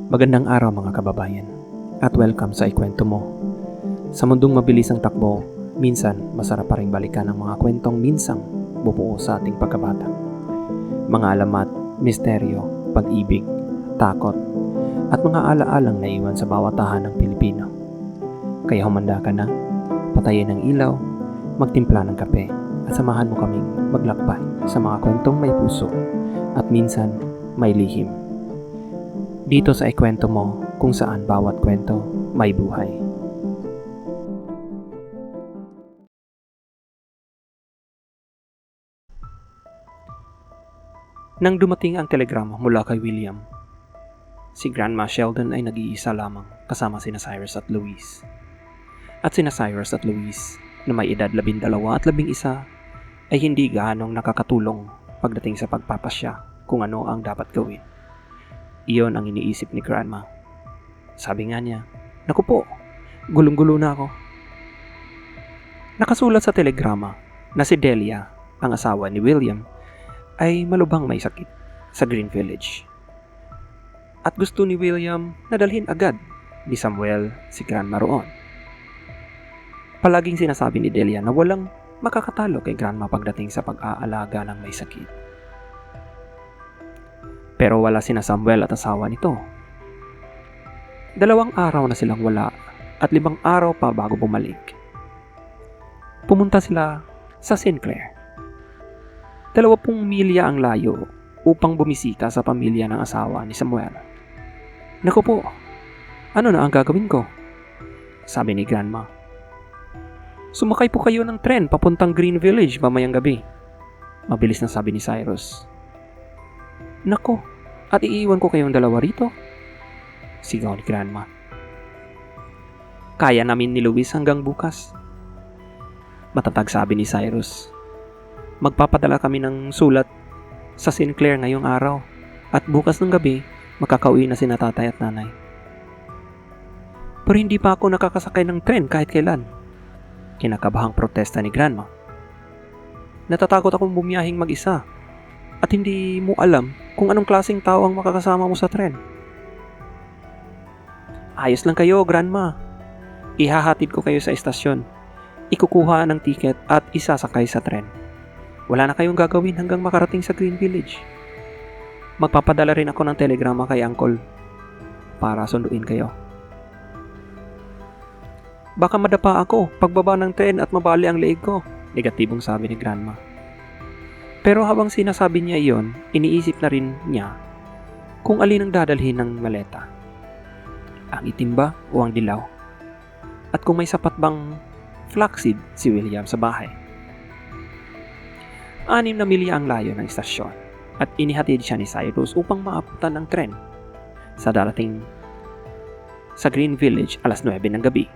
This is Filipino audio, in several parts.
Magandang araw mga kababayan at welcome sa Ikwento Mo. Sa mundong mabilis ang takbo, minsan masarap pa rin balikan ang mga kwentong minsang bubuo sa ating pagkabata. Mga alamat, misteryo, pag-ibig, takot, at mga alaalang naiwan sa bawat tahanang Pilipino. Kaya humanda ka na, patayin ang ilaw, magtimpla ng kape, at samahan mo kaming maglakbay sa mga kwentong may puso at minsan may lihim. Dito sa Ikwento Mo, kung saan bawat kwento may buhay. Nang dumating ang telegrama mula kay William, si Grandma Sheldon ay nag-iisa lamang kasama sina Cyrus at Louise. At sina Cyrus at Louise, na may edad 12 at 11, ay hindi gaanong nakakatulong pagdating sa pagpapasya kung ano ang dapat gawin. Iyon ang iniisip ni Grandma. Sabi nga niya, "Naku po, gulong-gulo na ako." Nakasulat sa telegrama na si Delia, ang asawa ni William, ay malubhang may sakit sa Green Village. At gusto ni William na dalhin agad ni Samuel si Grandma roon. Palaging sinasabi ni Delia na walang makakatalo kay Grandma pagdating sa pag-aalaga ng may sakit. Pero wala sina Samuel at asawa nito. 2 araw na silang wala at 5 araw pa bago bumalik. Pumunta sila sa Sinclair. 20 milya ang layo upang bumisita sa pamilya ng asawa ni Samuel. "Naku po, ano na ang gagawin ko?" sabi ni Grandma. "Sumakay po kayo ng tren papuntang Green Village mamayang gabi," mabilis na sabi ni Cyrus. "Nako, at iiwan ko kayong dalawa rito?" sigaw ni Grandma. "Kaya namin ni Luis hanggang bukas," matatag sabi ni Cyrus. "Magpapadala kami ng sulat sa Sinclair ngayong araw at bukas ng gabi makakauwi na sina tatay at nanay." "Pero hindi pa ako nakakasakay ng tren kahit kailan," kinakabahang protesta ni Grandma. "Natatakot akong bumiyahing mag-isa at hindi mo alam kung anong klaseng tao ang makakasama mo sa tren." "Ayos lang kayo, Grandma. Ihahatid ko kayo sa estasyon. Ikukuha ng tiket at isasakay sa tren. Wala na kayong gagawin hanggang makarating sa Green Village. Magpapadala rin ako ng telegrama kay Uncle para sunduin kayo." "Baka madapa ako pagbaba ng tren at mabali ang leeg ko," negatibong sabi ni Grandma. Pero habang sinasabi niya iyon, iniisip na rin niya kung alin ang dadalhin ng maleta. Ang itim ba o ang dilaw? At kung may sapat bang flaxseed si William sa bahay. 6 na milya ang layo ng istasyon at inihatid siya ni Cyrus upang maabutan ng tren sa darating sa Green Village alas 9 ng gabi.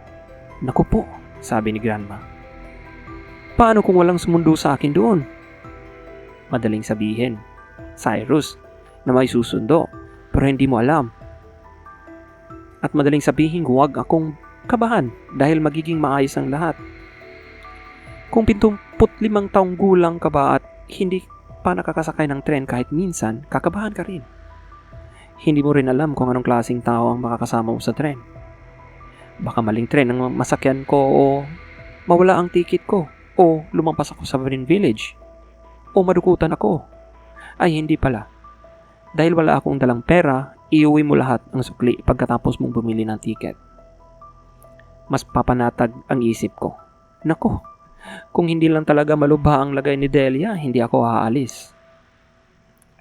"Naku po," sabi ni Grandma. "Paano kung walang sumundo sa akin doon?" Madaling sabihin, Cyrus, na may susundo pero hindi mo alam. At madaling sabihin, huwag akong kabahan dahil magiging maayos ang lahat. Kung 75 taong gulang ka ba at hindi pa nakakasakay ng tren kahit minsan, kakabahan ka rin. Hindi mo rin alam kung anong klaseng tao ang makakasama mo sa tren. Baka maling tren ang masakyan ko o mawala ang ticket ko o lumampas ako sa Green Village. O madukutan ako. Ay, hindi pala. Dahil wala akong dalang pera, iuwi mo lahat ang sukli pagkatapos mong bumili ng tiket." Mas papanatag ang isip ko. Nako, kung hindi lang talaga malubha ang lagay ni Delia, hindi ako aalis.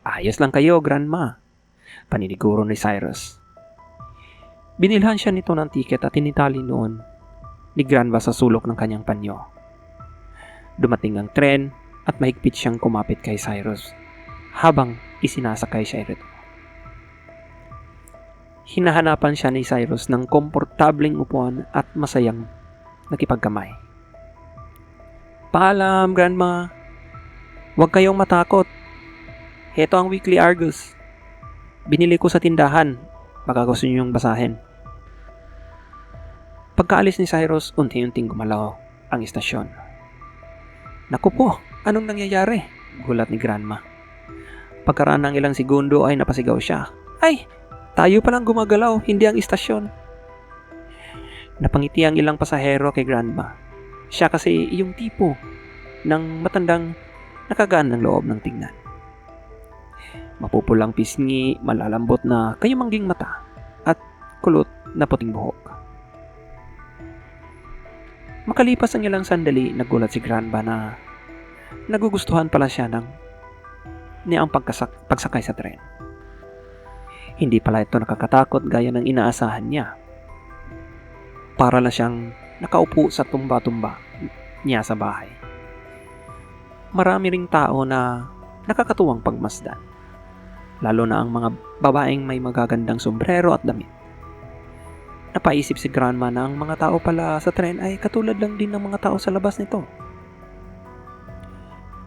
"Ayos lang kayo, Grandma," paniniguro ni Cyrus. Binilhan siya nito ng tiket at tinitali noon ni Grandma sa sulok ng kanyang panyo. Dumating ang tren at mahigpit siyang kumapit kay Cyrus habang isinasakay siya rito. Hinahanapan siya ni Cyrus ng komportableng upuan at masayang nakipagkamay. "Paalam, Grandma. Huwag kayong matakot. Heto ang Weekly Argus. Binili ko sa tindahan. Baka gusto niyong basahin." Pagkaalis ni Cyrus, unti-unting gumalaw ang istasyon. "Naku po, anong nangyayari?" gulat ni Grandma. Pagkaraan ng ilang segundo ay napasigaw siya. "Ay, Tayo palang gumagalaw, hindi ang istasyon. Napangiti ang ilang pasahero kay Grandma. Siya kasi yung tipo ng matandang nakagaan ng loob ng tingnan. Mapupulang pisngi, malalambot na kayumangging mata at kulot na puting buhok. Makalipas ang ilang sandali, nagulat si Grandma na nagugustuhan pala siya ni ang pagsakay sa tren. Hindi pala ito nakakatakot gaya ng inaasahan niya. Para lang siyang nakaupo sa tumba-tumba niya sa bahay. Marami ring tao na nakakatuwang pagmasdan. Lalo na ang mga babaeng may magagandang sombrero at damit. Napaisip si Grandma na ang mga tao pala sa tren ay katulad lang din ng mga tao sa labas nito.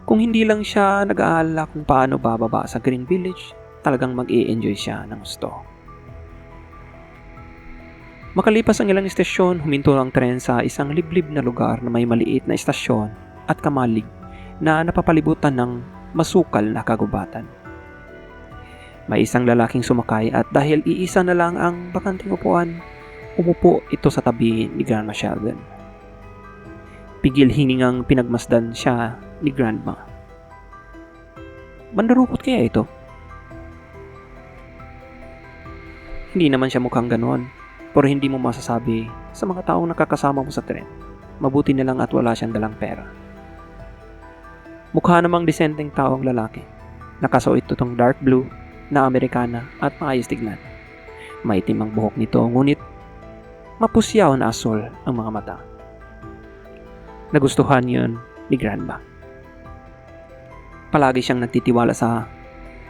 Kung hindi lang siya nag-aalala kung paano bababa sa Green Village, talagang mag-i-enjoy siya ng gusto. Makalipas ang ilang istasyon, huminto ang tren sa isang liblib na lugar na may maliit na istasyon at kamalig na napapalibutan ng masukal na kagubatan. May isang lalaking sumakay at dahil iisa na lang ang bakanting upuan, umupo ito sa tabi ni Grandma Sheldon. Pigil hiningang pinagmasdan siya ni Grandma. Mandurukot kaya ito? Hindi naman siya mukhang ganoon, pero hindi mo masasabi sa mga taong nakakasama mo sa tren. Mabuti na lang at wala siyang dalang pera. Mukha namang disenteng taong lalaki. Nakasuot itong dark blue na Amerikana at maayos tignan. Maitim ang buhok nito, ngunit mapusyaw na asul ang mga mata. Nagustuhan yun ni Grandma. Palagi siyang nagtitiwala sa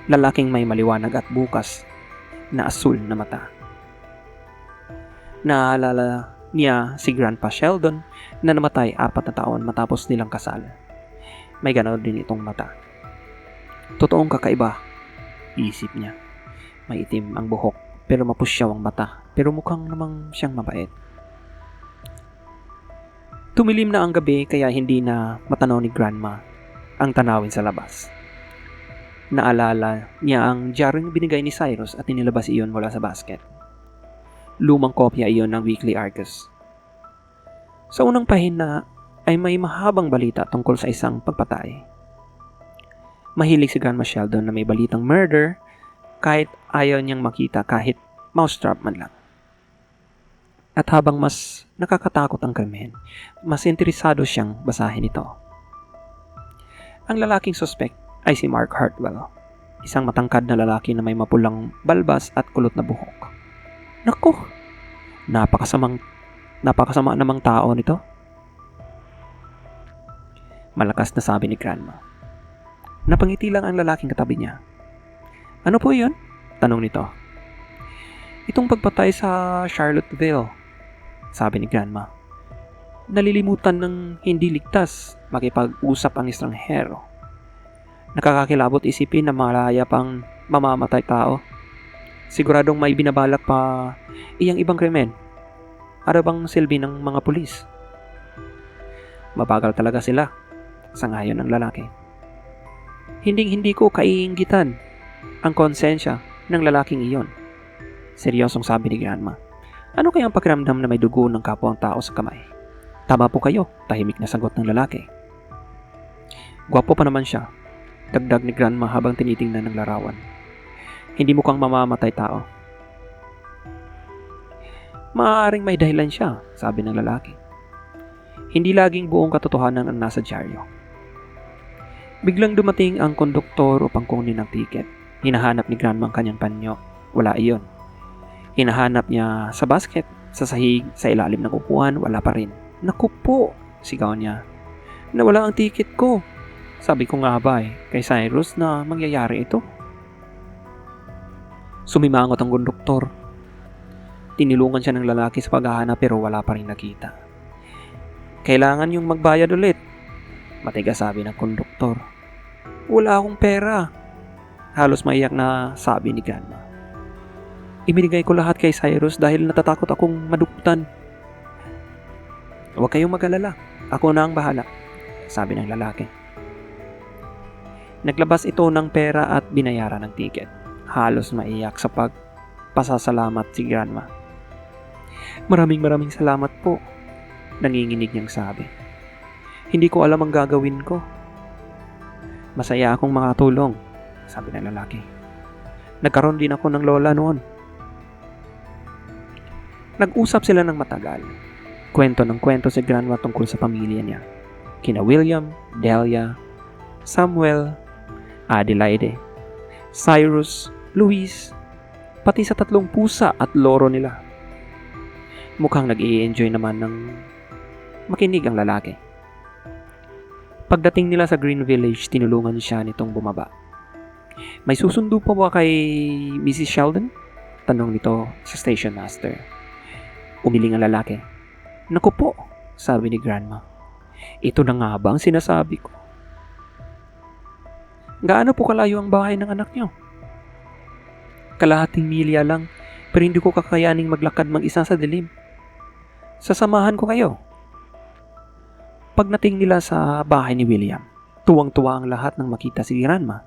lalaking may maliwanag at bukas na asul na mata. Naalala niya si Grandpa Sheldon na namatay 4 na taon matapos nilang kasal. May ganoon din itong mata. Totoong kakaiba, isip niya. May itim ang buhok pero mapusyaw ang mata, pero mukhang namang siyang mabait. Tumilim na ang gabi kaya hindi na matanaw ni Grandma ang tanawin sa labas. Naalala niya ang diaryong binigay ni Cyrus at inilabas iyon mula sa basket. Lumang kopya iyon ng Weekly Argus. Sa unang pahina ay may mahabang balita tungkol sa isang pagpatay. Mahilig si Grandma Sheldon na may balitang murder kahit ayaw niyang makita kahit mousetrap man lang. At habang mas nakakatakot ang krimen, mas interesado siyang basahin ito. Ang lalaking suspect ay si Mark Hartwell, isang matangkad na lalaki na may mapulang balbas at kulot na buhok. Naku! Napakasama namang tao nito. Malakas na sabi ni Grandma. Napangiti lang ang lalaking katabi niya. Ano po yun? Tanong nito. Itong pagpatay sa Charlottesville, sabi ni Grandma. Nalilimutan ng hindi ligtas makipag-usap ang estranghero. Nakakakilabot isipin na malaya pang mamamatay tao. Siguradong may binabalak pa iyang ibang krimen. Ano bang silbi ng mga pulis? Mabagal talaga sila, sangayon ng lalaki. Hindi ko kaiinggitan ang konsensya ng lalaking iyon. Seryosong sabi ni Grandma. Ano kayang pakiramdam na may dugo ng kapwang tao sa kamay? Tama po kayo, tahimik na sagot ng lalaki. Gwapo pa naman siya, dagdag ni Grandma habang tinitingnan ng larawan. Hindi mukhang mamamatay tao. Maaaring may dahilan siya, sabi ng lalaki. Hindi laging buong katotohanan ang nasa dyaryo. Biglang dumating ang konduktor upang kunin ang tiket. Hinahanap ni Grandma ang kanyang panyo. Wala iyon. Hinahanap niya sa basket, sa sahig, sa ilalim ng upuan, wala pa rin. Naku po, sigaw niya. Nawala ang tiket ko. Sabi ko nga ba kay Cyrus na mangyayari ito. Sumimangot ang konduktor. Tinulungan siya ng lalaki sa paghahanap pero wala pa rin nakita. Kailangan yung magbayad ulit, matigas sabi ng konduktor. Wala akong pera. Halos maiyak na sabi ni Grandma. Ibinigay ko lahat kay Cyrus dahil natatakot akong maduktan. Huwag kayong mag-alala. Ako na ang bahala, sabi ng lalaki. Naglabas ito ng pera at binayaran ng tiket. Halos maiyak sa pasasalamat si Grandma. Maraming salamat po, nanginginig niyang sabi. Hindi ko alam ang gagawin ko. Masaya akong makatulong, sabi ng lalaki. Nagkaroon din ako ng lola noon. Nag-usap sila ng matagal. Kwento ng kwento si Grandma tungkol sa pamilya niya. Kina William, Delia, Samuel, Adelaide, Cyrus, Luis, pati sa 3 pusa at loro nila. Mukhang nag-i-enjoy naman ng makinig ang lalaki. Pagdating nila sa Green Village, tinulungan siya nitong bumaba. May susundo pa ba kay Mrs. Sheldon? Tanong nito sa station master. Umiling ang lalaki. Naku po, sabi ni Grandma. Ito na nga ba ang sinasabi ko? Gaano po kalayo ang bahay ng anak niyo? Kalahating milya lang, pero hindi ko kakayaning maglakad mag-isa sa dilim. Sasamahan ko kayo. Pagdating nila sa bahay ni William, tuwang-tuwa ang lahat nang makita si Grandma.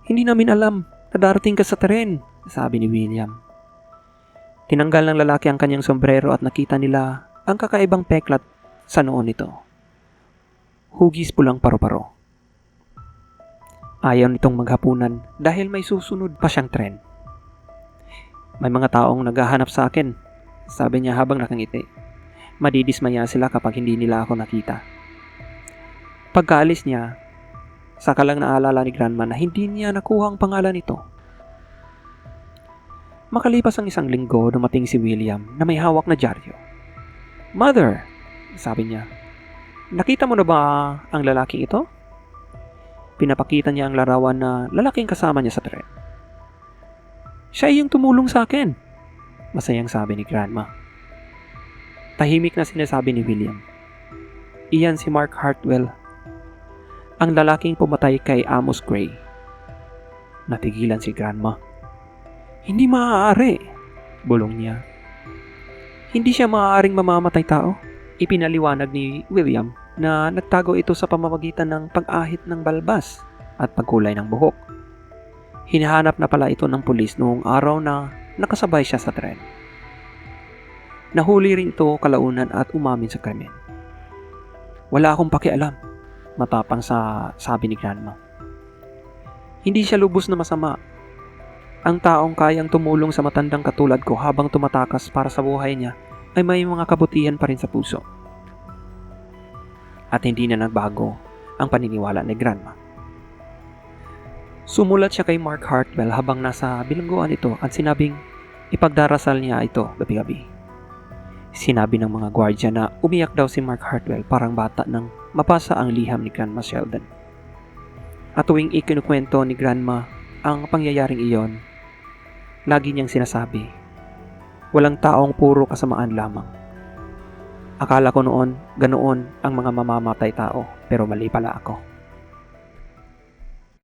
Hindi namin alam na darating ka sa tren, sabi ni William. Tinanggal ng lalaki ang kanyang sombrero at nakita nila ang kakaibang peklat sa noon nito. Hugis pulang paro-paro. Ayaw nitong maghapunan dahil may susunod pa siyang tren. May mga taong naghahanap sa akin, sabi niya habang nakangiti. Madidismaya sila kapag hindi nila ako nakita. Pagkaalis niya, saka lang naalala ni Grandma na hindi niya nakuha ang pangalan nito. Makalipas ang 1 linggo, dumating si William na may hawak na dyaryo. Mother, sabi niya, nakita mo na ba ang lalaking ito? Pinapakita niya ang larawan na lalaking kasama niya sa tren. Siya yung tumulong sa akin, masayang sabi ni Grandma. Tahimik na sinasabi ni William. Iyan si Mark Hartwell, ang lalaking pumatay kay Amos Gray. Natigilan si Grandma. Hindi maaari, bulong niya. Hindi siya maaaring mamamatay tao. Ipinaliwanag ni William na nagtago ito sa pamamagitan ng pag-ahit ng balbas at pagkulay ng buhok. Hinahanap na pala ito ng pulis noong araw na nakasabay siya sa tren. Nahuli rin ito kalaunan at umamin sa krimen. Wala akong pakialam, matapang sabi ni Grandma. Hindi siya lubos na masama. Ang taong kayang tumulong sa matandang katulad ko habang tumatakas para sa buhay niya ay may mga kabutihan pa rin sa puso. At hindi na nagbago ang paniniwala ni Grandma. Sumulat siya kay Mark Hartwell habang nasa bilangguan ito at sinabing ipagdarasal niya ito gabi-gabi. Sinabi ng mga gwardya na umiyak daw si Mark Hartwell parang bata nang mapasa ang liham ni Grandma Sheldon. At tuwing ikinukwento ni Grandma ang pangyayaring iyon, lagi niyang sinasabi, walang taong puro kasamaan lamang. Akala ko noon, ganoon ang mga mamamatay tao, pero mali pala ako.